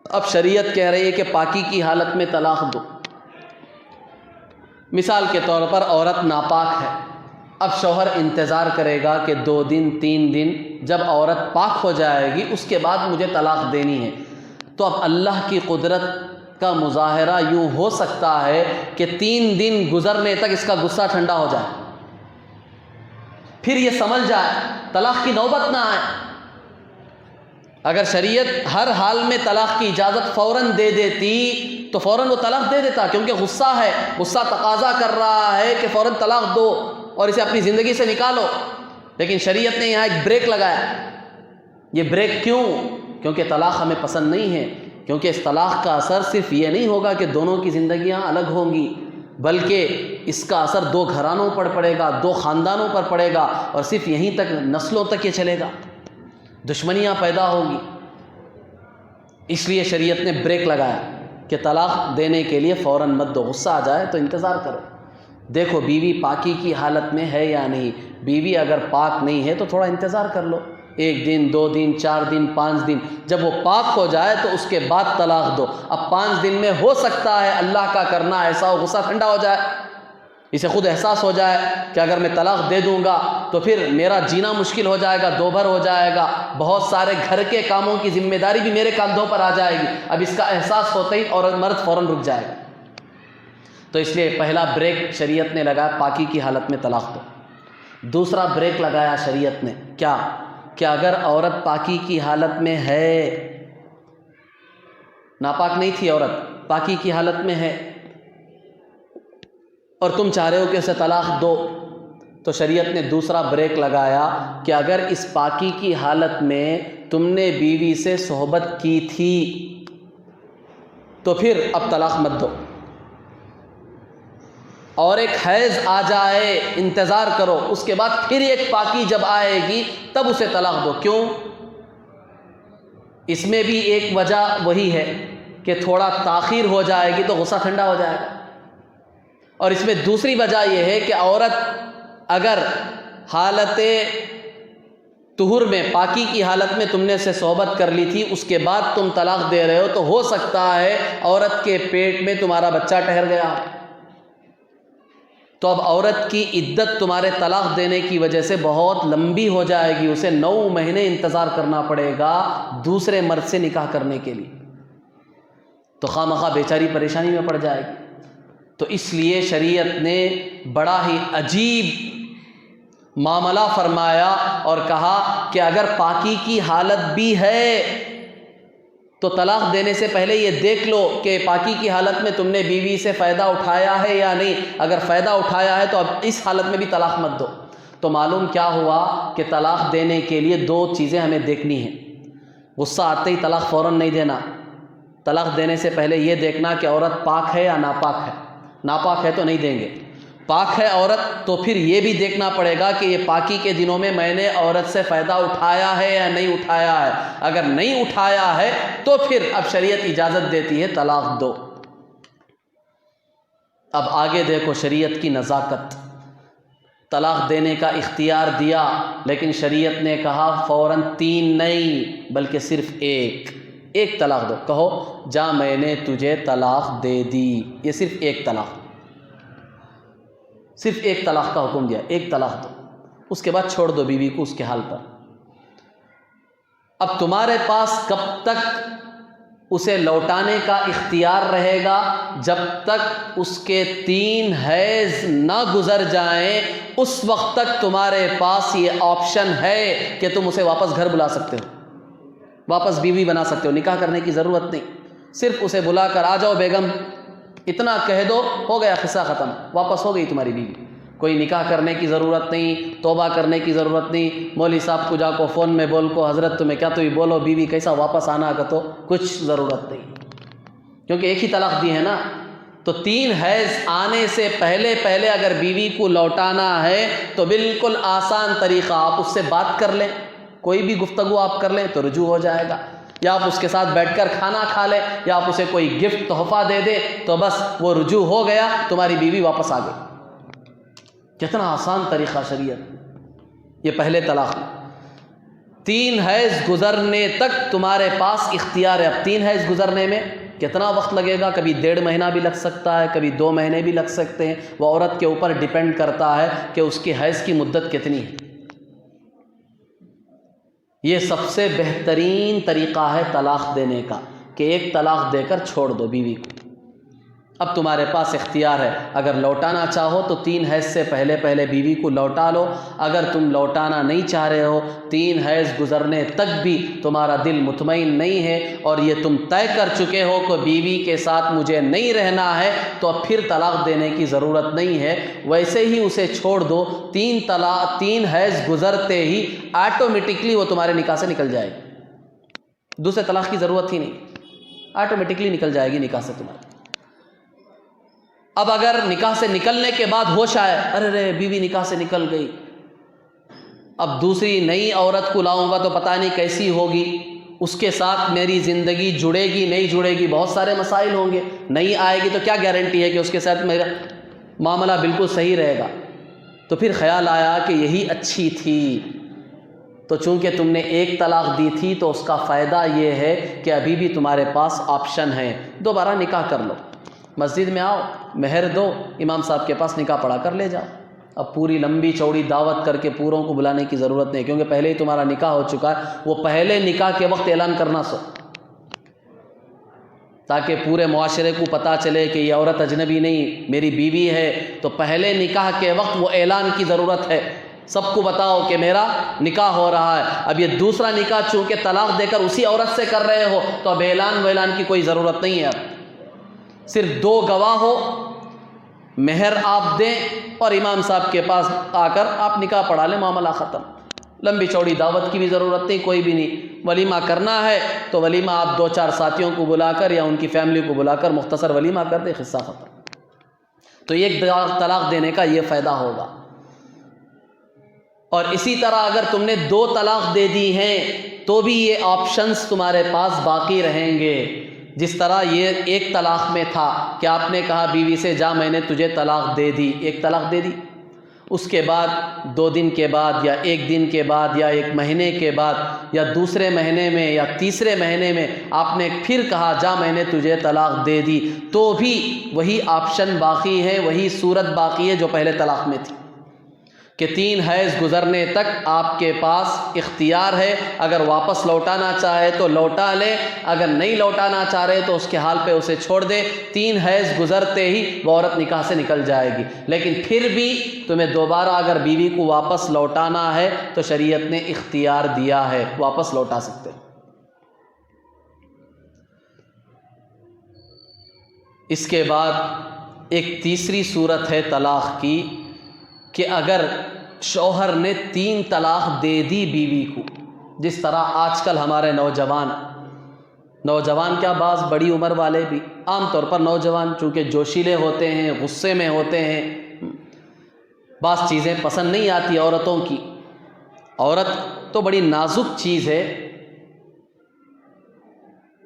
اب شریعت کہہ رہی ہے کہ پاکی کی حالت میں طلاق دو. مثال کے طور پر عورت ناپاک ہے، اب شوہر انتظار کرے گا کہ 2 دن 3 دن، جب عورت پاک ہو جائے گی اس کے بعد مجھے طلاق دینی ہے. تو اب اللہ کی قدرت کا مظاہرہ یوں ہو سکتا ہے کہ 3 دن گزرنے تک اس کا غصہ ٹھنڈا ہو جائے، پھر یہ سمجھ جائے، طلاق کی نوبت نہ آئے. اگر شریعت ہر حال میں طلاق کی اجازت فوراً دے دیتی تو فوراً وہ طلاق دے دیتا، کیونکہ غصہ ہے، غصہ تقاضا کر رہا ہے کہ فوراً طلاق دو اور اسے اپنی زندگی سے نکالو. لیکن شریعت نے یہاں ایک بریک لگایا. یہ بریک کیوں؟ کیونکہ طلاق ہمیں پسند نہیں ہے، کیونکہ اس طلاق کا اثر صرف یہ نہیں ہوگا کہ دونوں کی زندگیاں الگ ہوں گی، بلکہ اس کا اثر 2 گھرانوں پر پڑے گا، 2 خاندانوں پر پڑے گا، اور صرف یہیں تک نسلوں تک یہ چلے گا، دشمنیاں پیدا ہوگی. اس لیے شریعت نے بریک لگایا کہ طلاق دینے کے لیے فوراً مت دو، غصہ آ جائے تو انتظار کرو، دیکھو بیوی پاکی کی حالت میں ہے یا نہیں. بیوی اگر پاک نہیں ہے تو تھوڑا انتظار کر لو، 1 دن 2 دن 4 دن 5 دن، جب وہ پاک ہو جائے تو اس کے بعد طلاق دو۔ اب 5 دن میں ہو سکتا ہے اللہ کا کرنا ایسا ہو غصہ ٹھنڈا ہو جائے، اسے خود احساس ہو جائے کہ اگر میں طلاق دے دوں گا تو پھر میرا جینا مشکل ہو جائے گا، دوبھر ہو جائے گا، بہت سارے گھر کے کاموں کی ذمہ داری بھی میرے کندھوں پر آ جائے گی۔ اب اس کا احساس ہوتے ہی اور مرد فوراً رک جائے گا۔ تو اس لیے پہلا بریک شریعت نے لگایا پاکی کی حالت میں طلاق دو۔ دوسرا بریک لگایا شریعت نے، کیا کہ اگر عورت پاکی کی حالت میں ہے، ناپاک نہیں تھی عورت، پاکی کی حالت میں ہے اور تم چاہ رہے ہو کہ اسے طلاق دو، تو شریعت نے دوسرا بریک لگایا کہ اگر اس پاکی کی حالت میں تم نے بیوی سے صحبت کی تھی تو پھر اب طلاق مت دو، اور ایک حیض آ جائے انتظار کرو، اس کے بعد پھر ایک پاکی جب آئے گی تب اسے طلاق دو۔ کیوں؟ اس میں بھی ایک وجہ وہی ہے کہ تھوڑا تاخیر ہو جائے گی تو غصہ ٹھنڈا ہو جائے گا، اور اس میں دوسری وجہ یہ ہے کہ عورت اگر حالت طہور میں، پاکی کی حالت میں تم نے اسے صحبت کر لی تھی، اس کے بعد تم طلاق دے رہے ہو تو ہو سکتا ہے عورت کے پیٹ میں تمہارا بچہ ٹھہر گیا، تو اب عورت کی عدت تمہارے طلاق دینے کی وجہ سے بہت لمبی ہو جائے گی، اسے 9 مہینے انتظار کرنا پڑے گا دوسرے مرد سے نکاح کرنے کے لیے، تو خواہ مخواہ بیچاری پریشانی میں پڑ جائے گی۔ تو اس لیے شریعت نے بڑا ہی عجیب معاملہ فرمایا اور کہا کہ اگر پاکی کی حالت بھی ہے تو طلاق دینے سے پہلے یہ دیکھ لو کہ پاکی کی حالت میں تم نے بیوی سے فائدہ اٹھایا ہے یا نہیں، اگر فائدہ اٹھایا ہے تو اب اس حالت میں بھی طلاق مت دو۔ تو معلوم کیا ہوا کہ طلاق دینے کے لیے 2 چیزیں ہمیں دیکھنی ہیں۔ غصہ آتے ہی طلاق فوراً نہیں دینا، طلاق دینے سے پہلے یہ دیکھنا کہ عورت پاک ہے یا ناپاک ہے، ناپاک ہے تو نہیں دیں گے، پاک ہے عورت تو پھر یہ بھی دیکھنا پڑے گا کہ یہ پاکی کے دنوں میں میں نے عورت سے فائدہ اٹھایا ہے یا نہیں اٹھایا ہے، اگر نہیں اٹھایا ہے تو پھر اب شریعت اجازت دیتی ہے طلاق دو۔ اب آگے دیکھو شریعت کی نزاکت، طلاق دینے کا اختیار دیا لیکن شریعت نے کہا فوراً 3 نہیں بلکہ صرف ایک طلاق دو، کہو جا میں نے تجھے طلاق دے دی، یہ صرف ایک طلاق، صرف ایک طلاق کا حکم دیا، ایک طلاق دو، اس کے بعد چھوڑ دو بیوی کو اس کے حال پر۔ اب تمہارے پاس کب تک اسے لوٹانے کا اختیار رہے گا؟ جب تک اس کے 3 حیض نہ گزر جائیں اس وقت تک تمہارے پاس یہ آپشن ہے کہ تم اسے واپس گھر بلا سکتے ہو، واپس بیوی بنا سکتے ہو، نکاح کرنے کی ضرورت نہیں، صرف اسے بلا کر آ جاؤ بیگم، اتنا کہہ دو، ہو گیا قصہ ختم، واپس ہو گئی تمہاری بیوی، کوئی نکاح کرنے کی ضرورت نہیں، توبہ کرنے کی ضرورت نہیں، مولوی صاحب کو جا کو فون میں بول کو حضرت تمہیں کیا تو بولو بیوی کیسا واپس آنا کا، تو کچھ ضرورت نہیں، کیونکہ ایک ہی طلاق دی ہے نا۔ تو 3 حیض آنے سے پہلے اگر بیوی کو لوٹانا ہے تو بالکل آسان طریقہ، آپ اس سے بات کر لیں، کوئی بھی گفتگو آپ کر لیں تو رجوع ہو جائے گا، یا آپ اس کے ساتھ بیٹھ کر کھانا کھا لیں، یا آپ اسے کوئی گفٹ تحفہ دے دیں تو بس وہ رجوع ہو گیا، تمہاری بیوی واپس آ گئی۔ کتنا آسان طریقہ شریعت، یہ پہلے طلاق۔ 3 حیض گزرنے تک تمہارے پاس اختیار ہے۔ اب 3 حیض گزرنے میں کتنا وقت لگے گا؟ کبھی 1.5 مہینہ بھی لگ سکتا ہے، کبھی 2 مہینے بھی لگ سکتے ہیں، وہ عورت کے اوپر ڈیپینڈ کرتا ہے کہ اس کی حیض کی مدت کتنی ہے۔ یہ سب سے بہترین طریقہ ہے طلاق دینے کا کہ ایک طلاق دے کر چھوڑ دو بیوی کو۔ اب تمہارے پاس اختیار ہے، اگر لوٹانا چاہو تو 3 حیض سے پہلے بیوی کو لوٹا لو، اگر تم لوٹانا نہیں چاہ رہے ہو، 3 حیض گزرنے تک بھی تمہارا دل مطمئن نہیں ہے اور یہ تم طے کر چکے ہو کہ بیوی کے ساتھ مجھے نہیں رہنا ہے، تو اب پھر طلاق دینے کی ضرورت نہیں ہے، ویسے ہی اسے چھوڑ دو۔ 3 حیض گزرتے ہی آٹومیٹکلی وہ تمہارے نکاح سے نکل جائے گی، دوسرے طلاق کی ضرورت ہی نہیں، آٹومیٹکلی نکل جائے گی نکاح سے تمہارے۔ اب اگر نکاح سے نکلنے کے بعد ہوش آئے، ارے بیوی نکاح سے نکل گئی، اب دوسری نئی عورت کو لاؤں گا تو پتہ نہیں کیسی ہوگی، اس کے ساتھ میری زندگی جڑے گی نہیں جڑے گی، بہت سارے مسائل ہوں گے، نہیں آئے گی تو کیا گارنٹی ہے کہ اس کے ساتھ میرا معاملہ بالکل صحیح رہے گا۔ تو پھر خیال آیا کہ یہی اچھی تھی، تو چونکہ تم نے ایک طلاق دی تھی تو اس کا فائدہ یہ ہے کہ ابھی بھی تمہارے پاس آپشن ہے، دوبارہ نکاح کر لو، مسجد میں آؤ، مہر دو، امام صاحب کے پاس نکاح پڑھا کر لے جاؤ۔ اب پوری لمبی چوڑی دعوت کر کے پوروں کو بلانے کی ضرورت نہیں، کیونکہ پہلے ہی تمہارا نکاح ہو چکا ہے، وہ پہلے نکاح کے وقت اعلان کرنا تاکہ پورے معاشرے کو پتہ چلے کہ یہ عورت اجنبی نہیں، میری بیوی ہے، تو پہلے نکاح کے وقت وہ اعلان کی ضرورت ہے، سب کو بتاؤ کہ میرا نکاح ہو رہا ہے۔ اب یہ دوسرا نکاح چونکہ طلاق دے کر اسی عورت سے کر رہے ہو تو اب اعلان کی کوئی ضرورت نہیں ہے، اب صرف 2 گواہ ہو، مہر آپ دیں اور امام صاحب کے پاس آ کر آپ نکاح پڑھا لیں، معاملہ ختم۔ لمبی چوڑی دعوت کی بھی ضرورت نہیں، کوئی بھی نہیں۔ ولیمہ کرنا ہے تو ولیمہ آپ 2-4 ساتھیوں کو بلا کر یا ان کی فیملی کو بلا کر مختصر ولیمہ کر دیں، قصہ ختم۔ تو ایک طلاق دینے کا یہ فائدہ ہوگا۔ اور اسی طرح اگر تم نے 2 طلاق دے دی ہیں تو بھی یہ آپشنز تمہارے پاس باقی رہیں گے۔ جس طرح یہ ایک طلاق میں تھا کہ آپ نے کہا بیوی سے جا میں نے تجھے طلاق دے دی، ایک طلاق دے دی، اس کے بعد 2 دن کے بعد یا 1 دن کے بعد یا 1 مہینے کے بعد یا دوسرے مہینے میں یا تیسرے مہینے میں آپ نے پھر کہا جا میں نے تجھے طلاق دے دی، تو بھی وہی آپشن باقی ہے، وہی صورت باقی ہے جو پہلے طلاق میں تھی کہ 3 حیض گزرنے تک آپ کے پاس اختیار ہے، اگر واپس لوٹانا چاہے تو لوٹا لے، اگر نہیں لوٹانا چاہ رہے تو اس کے حال پہ اسے چھوڑ دے۔ 3 حیض گزرتے ہی وہ عورت نکاح سے نکل جائے گی، لیکن پھر بھی تمہیں دوبارہ اگر بیوی کو واپس لوٹانا ہے تو شریعت نے اختیار دیا ہے، واپس لوٹا سکتے۔ اس کے بعد ایک تیسری صورت ہے طلاق کی کہ اگر شوہر نے 3 طلاق دے دی بیوی کو، جس طرح آج کل ہمارے نوجوان کیا بعض بڑی عمر والے بھی، عام طور پر نوجوان چونکہ جوشیلے ہوتے ہیں، غصے میں ہوتے ہیں، بعض چیزیں پسند نہیں آتی عورتوں کی۔ عورت تو بڑی نازک چیز ہے،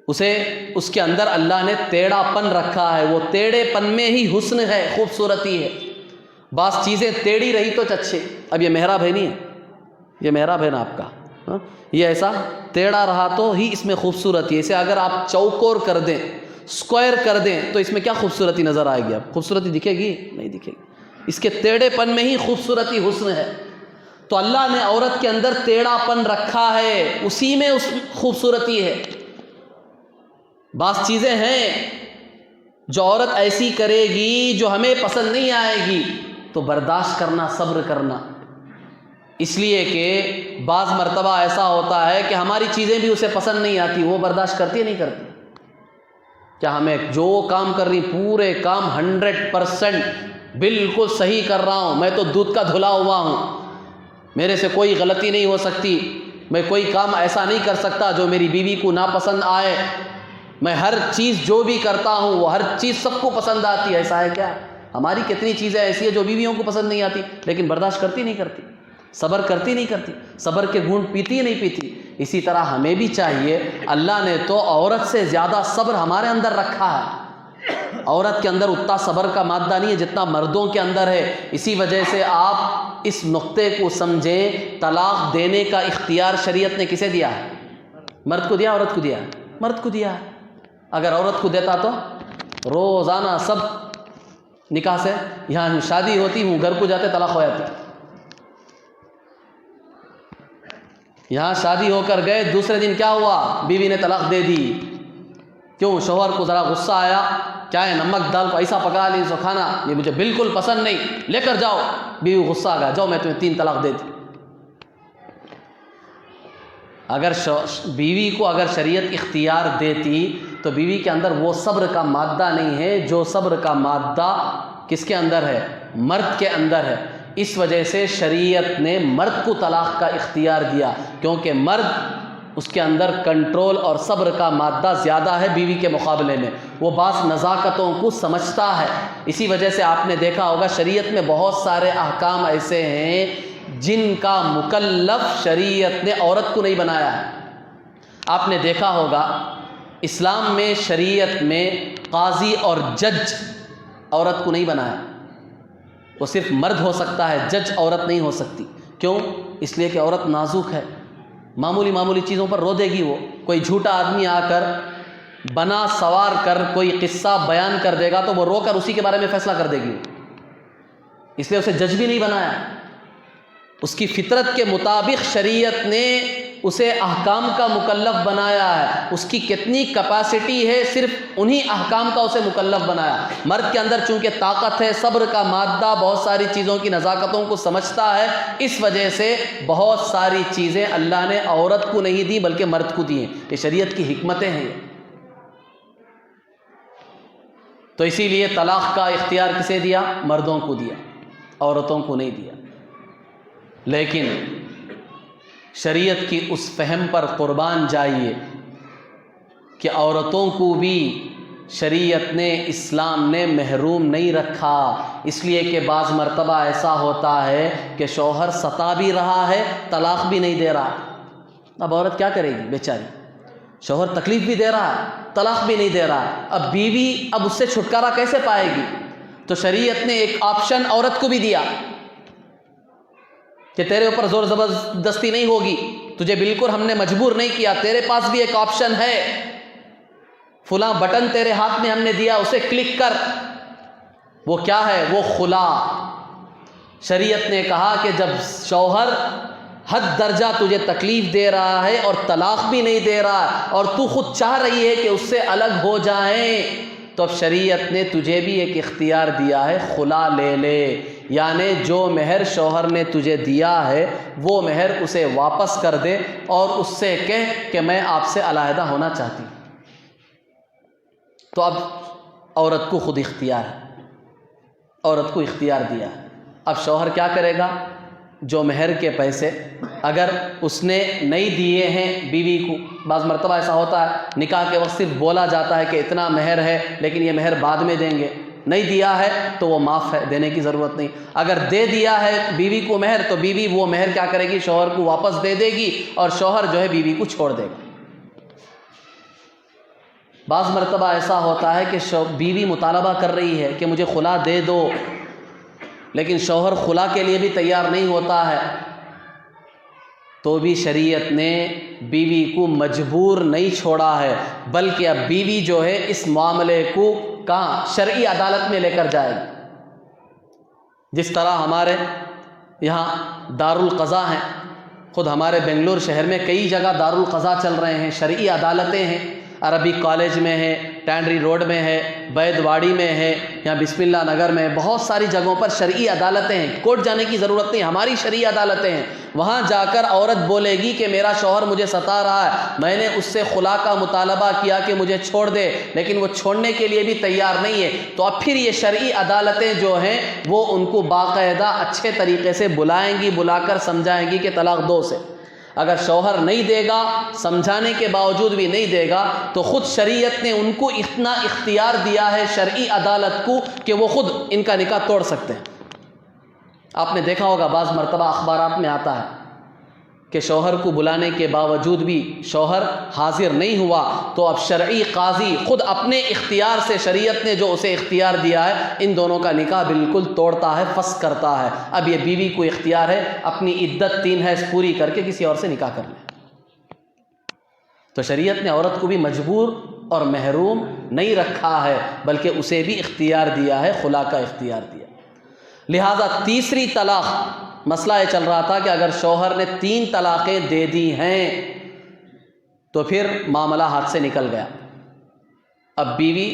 اسے اس کے اندر اللہ نے ٹیڑھا پن رکھا ہے، وہ ٹیڑھے پن میں ہی حسن ہے، خوبصورتی ہے۔ بعض چیزیں ٹیڑھی رہی تو اچھے، اب یہ محراب ہے نہیں ہے، یہ محراب ہے نا آپ کا، یہ ایسا ٹیڑھا رہا تو ہی اس میں خوبصورتی ہے۔ اسے اگر آپ چوکور کر دیں، اسکوائر کر دیں تو اس میں کیا خوبصورتی نظر آئے گی؟ اب خوبصورتی دکھے گی؟ نہیں دکھے گی۔ اس کے ٹیڑھے پن میں ہی خوبصورتی حسن ہے۔ تو اللہ نے عورت کے اندر ٹیڑھا پن رکھا ہے، اسی میں اس خوبصورتی ہے۔ بعض چیزیں ہیں جو عورت ایسی کرے گی جو ہمیں پسند نہیں آئے گی تو برداشت کرنا، صبر کرنا، اس لیے کہ بعض مرتبہ ایسا ہوتا ہے کہ ہماری چیزیں بھی اسے پسند نہیں آتی، وہ برداشت کرتی نہیں کرتی؟ کیا ہمیں جو کام کر رہی پورے کام 100% بالکل صحیح کر رہا ہوں، میں تو دودھ کا دھلا ہوا ہوں، میرے سے کوئی غلطی نہیں ہو سکتی، میں کوئی کام ایسا نہیں کر سکتا جو میری بیوی کو ناپسند آئے، میں ہر چیز جو بھی کرتا ہوں وہ ہر چیز سب کو پسند آتی ہے، ایسا ہے کیا؟ ہماری کتنی چیزیں ایسی ہیں جو بیویوں کو پسند نہیں آتی لیکن برداشت کرتی نہیں کرتی، صبر کرتی نہیں کرتی، صبر کے گھونٹ پیتی نہیں پیتی۔ اسی طرح ہمیں بھی چاہیے، اللہ نے تو عورت سے زیادہ صبر ہمارے اندر رکھا ہے، عورت کے اندر اتنا صبر کا مادہ نہیں ہے جتنا مردوں کے اندر ہے۔ اسی وجہ سے آپ اس نقطے کو سمجھیں، طلاق دینے کا اختیار شریعت نے کسے دیا ہے؟ مرد کو دیا، عورت کو دیا؟ مرد کو دیا ہے۔ اگر عورت کو دیتا تو روزانہ سب نکاح سے، یہاں شادی ہوتی ہوں گھر کو جاتے طلاق ہو جاتی، یہاں شادی ہو کر گئے دوسرے دن کیا ہوا؟ بیوی نے طلاق دے دی۔ کیوں؟ شوہر کو ذرا غصہ آیا، کیا ہے نمک دال کو ایسا پکا لی سو کھانا، یہ مجھے بالکل پسند نہیں، لے کر جاؤ۔ بیوی غصہ آ گیا، جاؤ میں تمہیں 3 طلاق دے دی۔ اگر بیوی کو اگر شریعت اختیار دیتی تو بیوی کے اندر وہ صبر کا مادہ نہیں ہے جو صبر کا مادہ کس کے اندر ہے؟ مرد کے اندر ہے۔ اس وجہ سے شریعت نے مرد کو طلاق کا اختیار دیا، کیونکہ مرد اس کے اندر کنٹرول اور صبر کا مادہ زیادہ ہے بیوی کے مقابلے میں، وہ بعض نزاکتوں کو سمجھتا ہے۔ اسی وجہ سے آپ نے دیکھا ہوگا شریعت میں بہت سارے احکام ایسے ہیں جن کا مکلف شریعت نے عورت کو نہیں بنایا ہے۔ آپ نے دیکھا ہوگا اسلام میں، شریعت میں قاضی اور جج عورت کو نہیں بنایا، وہ صرف مرد ہو سکتا ہے، جج عورت نہیں ہو سکتی۔ کیوں؟ اس لیے کہ عورت نازک ہے، معمولی معمولی چیزوں پر رو دے گی. وہ کوئی جھوٹا آدمی آ کر بنا سوار کر کوئی قصہ بیان کر دے گا تو وہ رو کر اسی کے بارے میں فیصلہ کر دے گی. اس لیے اسے جج بھی نہیں بنایا. اس کی فطرت کے مطابق شریعت نے اسے احکام کا مکلف بنایا ہے. اس کی کتنی کیپیسٹی ہے، صرف انہی احکام کا اسے مکلف بنایا. مرد کے اندر چونکہ طاقت ہے، صبر کا مادہ، بہت ساری چیزوں کی نزاکتوں کو سمجھتا ہے، اس وجہ سے بہت ساری چیزیں اللہ نے عورت کو نہیں دی بلکہ مرد کو دی ہیں. یہ شریعت کی حکمتیں ہیں. تو اسی لیے طلاق کا اختیار کسے دیا؟ مردوں کو دیا، عورتوں کو نہیں دیا. لیکن شریعت کی اس فہم پر قربان جائیے کہ عورتوں کو بھی شریعت نے، اسلام نے محروم نہیں رکھا. اس لیے کہ بعض مرتبہ ایسا ہوتا ہے کہ شوہر ستا بھی رہا ہے، طلاق بھی نہیں دے رہا. اب عورت کیا کرے گی بیچاری؟ شوہر تکلیف بھی دے رہا ہے، طلاق بھی نہیں دے رہا. اب بیوی اب اس سے چھٹکارا کیسے پائے گی؟ تو شریعت نے ایک آپشن عورت کو بھی دیا کہ تیرے اوپر زور زبردستی نہیں ہوگی، تجھے بالکل ہم نے مجبور نہیں کیا. تیرے پاس بھی ایک آپشن ہے، فلاں بٹن تیرے ہاتھ میں ہم نے دیا، اسے کلک کر. وہ کیا ہے؟ وہ خلا. شریعت نے کہا کہ جب شوہر حد درجہ تجھے تکلیف دے رہا ہے اور طلاق بھی نہیں دے رہا اور تو خود چاہ رہی ہے کہ اس سے الگ ہو جائیں، تو اب شریعت نے تجھے بھی ایک اختیار دیا ہے، خلا لے لے. یعنی جو مہر شوہر نے تجھے دیا ہے وہ مہر اسے واپس کر دے اور اس سے کہہ کہ میں آپ سے علیحدہ ہونا چاہتی ہوں. تو اب عورت کو خود اختیار ہے، عورت کو اختیار دیا ہے. اب شوہر کیا کرے گا؟ جو مہر کے پیسے اگر اس نے نہیں دیے ہیں بیوی کو، بعض مرتبہ ایسا ہوتا ہے نکاح کے وقت صرف بولا جاتا ہے کہ اتنا مہر ہے لیکن یہ مہر بعد میں دیں گے، نہیں دیا ہے تو وہ معاف ہے، دینے کی ضرورت نہیں. اگر دے دیا ہے بیوی کو مہر تو بیوی وہ مہر کیا کرے گی؟ شوہر کو واپس دے دے گی اور شوہر جو ہے بیوی کو چھوڑ دے گا. بعض مرتبہ ایسا ہوتا ہے کہ بیوی مطالبہ کر رہی ہے کہ مجھے خلا دے دو، لیکن شوہر خلا کے لیے بھی تیار نہیں ہوتا ہے، تو بھی شریعت نے بیوی کو مجبور نہیں چھوڑا ہے، بلکہ اب بیوی جو ہے اس معاملے کو کہاں؟ شرعی عدالت میں لے کر جائے گی. جس طرح ہمارے یہاں دارالقضاء ہیں، خود ہمارے بنگلور شہر میں کئی جگہ دارالقضاء چل رہے ہیں، شرعی عدالتیں ہیں. عربک کالج میں ہے، ٹینڈری روڈ میں ہے، بید واڑی میں ہے، یہاں بسم اللہ نگر میں، بہت ساری جگہوں پر شرعی عدالتیں ہیں. کورٹ جانے کی ضرورت نہیں، ہماری شرعی عدالتیں ہیں. وہاں جا کر عورت بولے گی کہ میرا شوہر مجھے ستا رہا ہے، میں نے اس سے خلا کا مطالبہ کیا کہ مجھے چھوڑ دے، لیکن وہ چھوڑنے کے لیے بھی تیار نہیں ہے. تو اب پھر یہ شرعی عدالتیں جو ہیں وہ ان کو باقاعدہ اچھے طریقے سے بلائیں گی، بلا کر سمجھائیں گی کہ طلاق دو سے. اگر شوہر نہیں دے گا، سمجھانے کے باوجود بھی نہیں دے گا، تو خود شریعت نے ان کو اتنا اختیار دیا ہے شرعی عدالت کو کہ وہ خود ان کا نکاح توڑ سکتے ہیں. آپ نے دیکھا ہوگا بعض مرتبہ اخبارات میں آتا ہے کہ شوہر کو بلانے کے باوجود بھی شوہر حاضر نہیں ہوا تو اب شرعی قاضی خود اپنے اختیار سے، شریعت نے جو اسے اختیار دیا ہے، ان دونوں کا نکاح بالکل توڑتا ہے، فسخ کرتا ہے. اب یہ بیوی کو اختیار ہے اپنی عدت 3 حیض پوری کر کے کسی اور سے نکاح کر لے. تو شریعت نے عورت کو بھی مجبور اور محروم نہیں رکھا ہے بلکہ اسے بھی اختیار دیا ہے، خلا کا اختیار دیا. لہذا تیسری طلاق، مسئلہ یہ چل رہا تھا کہ اگر شوہر نے 3 طلاقیں دے دی ہیں تو پھر معاملہ ہاتھ سے نکل گیا. اب بیوی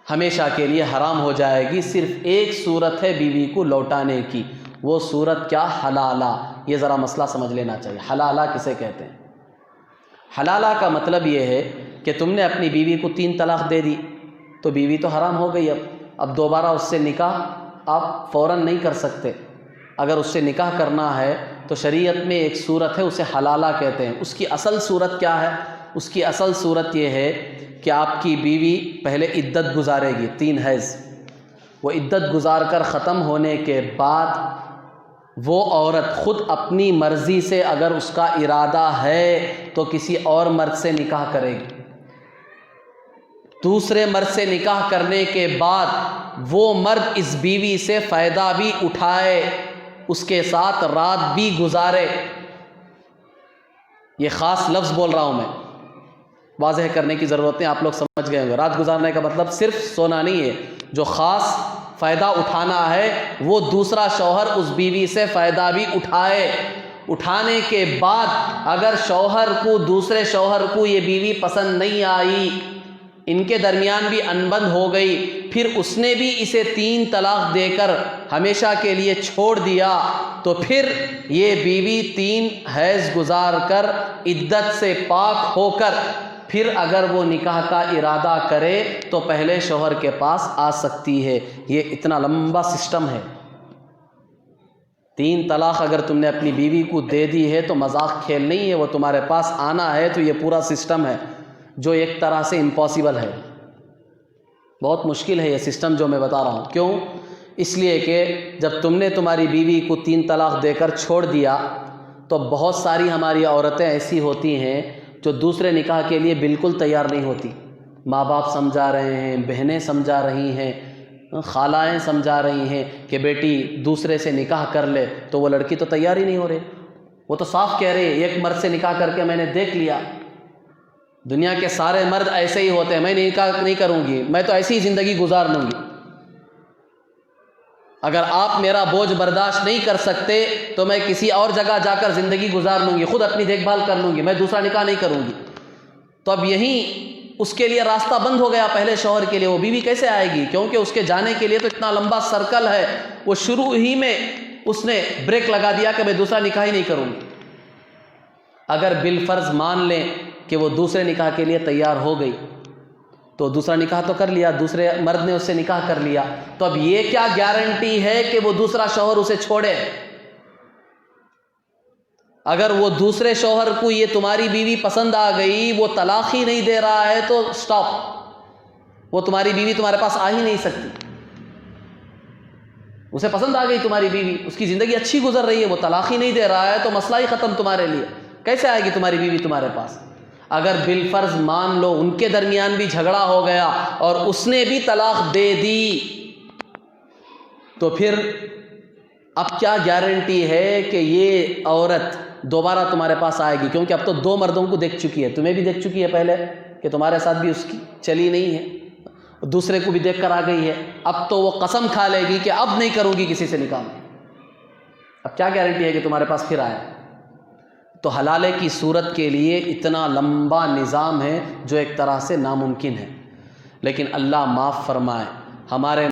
ہمیشہ کے لیے حرام ہو جائے گی. صرف ایک صورت ہے بیوی کو لوٹانے کی، وہ صورت کیا؟ حلالہ. یہ ذرا مسئلہ سمجھ لینا چاہیے. حلالہ کسے کہتے ہیں؟ حلالہ کا مطلب یہ ہے کہ تم نے اپنی بیوی کو 3 طلاق دے دی تو بیوی تو حرام ہو گئی. اب دوبارہ اس سے نکاح آپ فوراً نہیں کر سکتے. اگر اس سے نکاح کرنا ہے تو شریعت میں ایک صورت ہے، اسے حلالہ کہتے ہیں. اس کی اصل صورت کیا ہے؟ اس کی اصل صورت یہ ہے کہ آپ کی بیوی پہلے عدت گزارے گی 3 حیض. وہ عدت گزار کر ختم ہونے کے بعد وہ عورت خود اپنی مرضی سے اگر اس کا ارادہ ہے تو کسی اور مرد سے نکاح کرے گی. دوسرے مرد سے نکاح کرنے کے بعد وہ مرد اس بیوی سے فائدہ بھی اٹھائے، اس کے ساتھ رات بھی گزارے، یہ خاص لفظ بول رہا ہوں میں، واضح کرنے کی ضرورت ہے، آپ لوگ سمجھ گئے ہوں گے۔ رات گزارنے کا مطلب صرف سونا نہیں ہے، جو خاص فائدہ اٹھانا ہے وہ دوسرا شوہر اس بیوی سے فائدہ بھی اٹھائے۔ اٹھانے کے بعد اگر شوہر کو دوسرے شوہر کو یہ بیوی پسند نہیں آئی، ان کے درمیان بھی انبن ہو گئی، پھر اس نے بھی اسے 3 طلاق دے کر ہمیشہ کے لیے چھوڑ دیا، تو پھر یہ بیوی 3 حیض گزار کر عدت سے پاک ہو کر پھر اگر وہ نکاح کا ارادہ کرے تو پہلے شوہر کے پاس آ سکتی ہے۔ یہ اتنا لمبا سسٹم ہے۔ 3 طلاق اگر تم نے اپنی بیوی کو دے دی ہے تو مذاق کھیل نہیں ہے، وہ تمہارے پاس آنا ہے تو یہ پورا سسٹم ہے جو ایک طرح سے امپاسبل ہے، بہت مشکل ہے یہ سسٹم جو میں بتا رہا ہوں۔ کیوں؟ اس لیے کہ جب تم نے تمہاری بیوی کو 3 طلاق دے کر چھوڑ دیا تو بہت ساری ہماری عورتیں ایسی ہوتی ہیں جو دوسرے نکاح کے لیے بالکل تیار نہیں ہوتی۔ ماں باپ سمجھا رہے ہیں، بہنیں سمجھا رہی ہیں، خالائیں سمجھا رہی ہیں کہ بیٹی دوسرے سے نکاح کر لے، تو وہ لڑکی تو تیار ہی نہیں ہو رہی۔ وہ تو صاف کہہ رہی ہے ایک مرد سے نکاح کر کے میں نے دیکھ لیا، دنیا کے سارے مرد ایسے ہی ہوتے ہیں، میں نکاح نہیں کروں گی، میں تو ایسی ہی زندگی گزار لوں گی۔ اگر آپ میرا بوجھ برداشت نہیں کر سکتے تو میں کسی اور جگہ جا کر زندگی گزار لوں گی، خود اپنی دیکھ بھال کر لوں گی، میں دوسرا نکاح نہیں کروں گی۔ تو اب یہیں اس کے لیے راستہ بند ہو گیا پہلے شوہر کے لیے۔ وہ بیوی کیسے آئے گی؟ کیونکہ اس کے جانے کے لیے تو اتنا لمبا سرکل ہے، وہ شروع ہی میں اس نے بریک لگا دیا کہ میں دوسرا نکاح ہی نہیں کروں گی۔ اگر بالفرض مان لیں کہ وہ دوسرے نکاح کے لیے تیار ہو گئی تو دوسرا نکاح تو کر لیا، دوسرے مرد نے اس سے نکاح کر لیا، تو اب یہ کیا گارنٹی ہے کہ وہ دوسرا شوہر اسے چھوڑے؟ اگر وہ دوسرے شوہر کو یہ تمہاری بیوی پسند آ گئی، وہ طلاق ہی نہیں دے رہا ہے تو سٹاپ، وہ تمہاری بیوی تمہارے پاس آ ہی نہیں سکتی۔ اسے پسند آ گئی تمہاری بیوی، اس کی زندگی اچھی گزر رہی ہے، وہ طلاق ہی نہیں دے رہا ہے تو مسئلہ ہی ختم تمہارے لیے۔ کیسے آئے گی تمہاری بیوی تمہارے پاس؟ اگر بالفرض مان لو ان کے درمیان بھی جھگڑا ہو گیا اور اس نے بھی طلاق دے دی، تو پھر اب کیا گارنٹی ہے کہ یہ عورت دوبارہ تمہارے پاس آئے گی؟ کیونکہ اب تو 2 مردوں کو دیکھ چکی ہے، تمہیں بھی دیکھ چکی ہے پہلے کہ تمہارے ساتھ بھی اس کی چلی نہیں ہے، دوسرے کو بھی دیکھ کر آ گئی ہے، اب تو وہ قسم کھا لے گی کہ اب نہیں کروں گی کسی سے نکاح۔ اب کیا گارنٹی ہے کہ تمہارے پاس پھر آئے؟ تو حلالے کی صورت کے لیے اتنا لمبا نظام ہے جو ایک طرح سے ناممکن ہے، لیکن اللہ معاف فرمائے، ہمارے